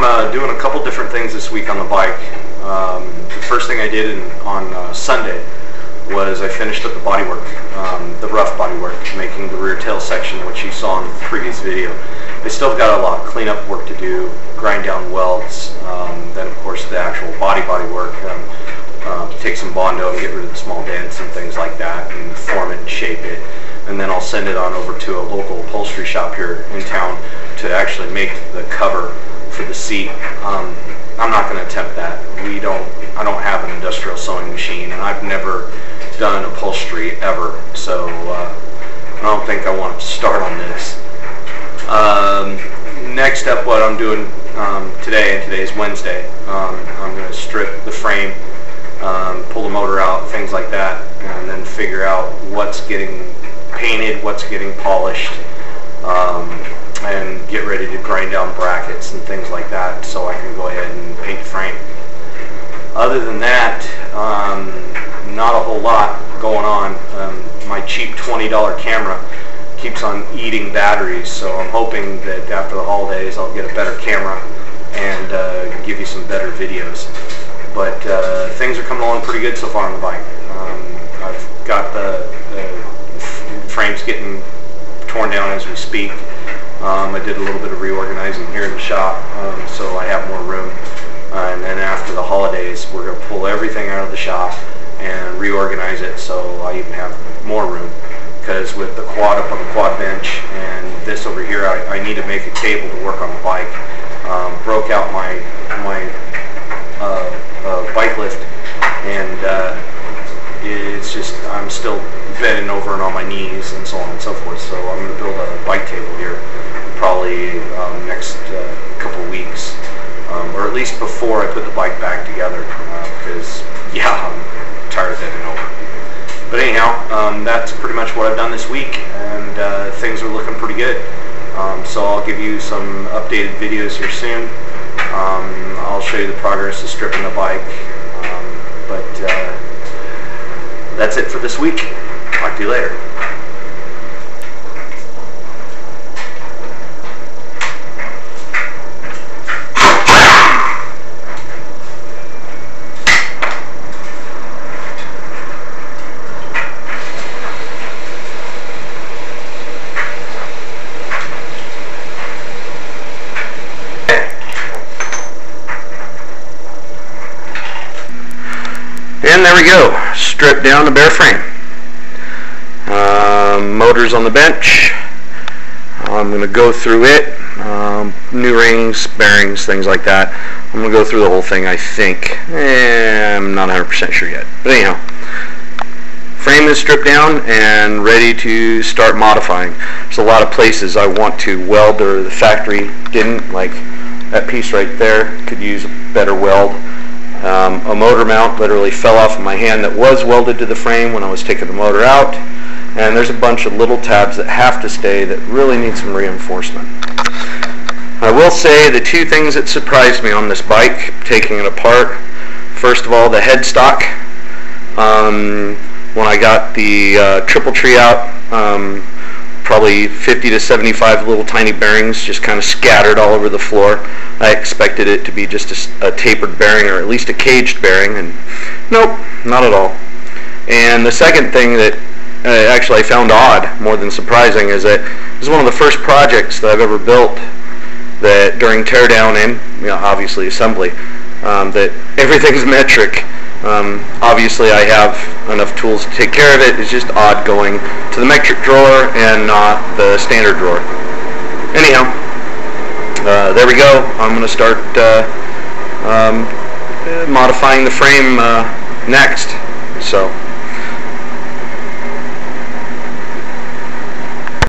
I'm doing a couple different things this week on the bike. The first thing I did on Sunday was I finished up the bodywork, the rough bodywork, making the rear tail section, which you saw in the previous video. I still got a lot of cleanup work to do, grind down welds, then of course the actual body work, take some Bondo and get rid of the small dents and things like that, and form it and shape it. And then I'll send it on over to a local upholstery shop here in town to actually make the cover for the seat. I'm not going to attempt that. I don't have an industrial sewing machine, and I've never done upholstery ever, so I don't think I want to start on this. Next up, what I'm doing today, and today is Wednesday, I'm going to strip the frame, pull the motor out, things like that, and then figure out what's getting painted, what's getting polished, and get ready to grind down brackets and things like that so I can go ahead and paint the frame. Other than that, not a whole lot going on. My cheap $20 camera keeps on eating batteries, so I'm hoping that after the holidays I'll get a better camera and give you some better videos. But things are coming along pretty good so far on the bike. I've got the frames getting torn down as we speak. I did a little bit of reorganizing here in the shop, so I have more room. And then after the holidays, we're going to pull everything out of the shop and reorganize it so I even have more room. Because with the quad up on the quad bench and this over here, I need to make a table to work on the bike. Broke out my bike lift, and it's just, I'm still bending over and on my knees and so on and so forth. So I'm going to build a bike table here probably next couple weeks, or at least before I put the bike back together, because yeah, I'm tired of bending over. But anyhow, that's pretty much what I've done this week, and things are looking pretty good. So I'll give you some updated videos here soon. I'll show you the progress of stripping the bike, but that's it for this week. Talk to you later. And there we go, stripped down the bare frame. Motors on the bench. I'm going to go through it, new rings, bearings, things like that. I'm going to go through the whole thing, I think. I'm not 100% sure yet. But anyhow, frame is stripped down and ready to start modifying. There's a lot of places I want to weld or the factory didn't, like that piece right there could use a better weld. A motor mount literally fell off of my hand that was welded to the frame when I was taking the motor out, and there's a bunch of little tabs that have to stay that really need some reinforcement. I will say the two things that surprised me on this bike, taking it apart, first of all, the headstock. When I got the triple tree out, probably 50 to 75 little tiny bearings just kind of scattered all over the floor. I expected it to be just a tapered bearing, or at least a caged bearing, and nope, not at all. And the second thing that actually I found odd, more than surprising, is that this is one of the first projects that I've ever built that during teardown and obviously assembly, that everything's metric. Obviously I have enough tools to take care of it. It's just odd going to the metric drawer and not the standard drawer. Anyhow, there we go. I'm going to start modifying the frame next. So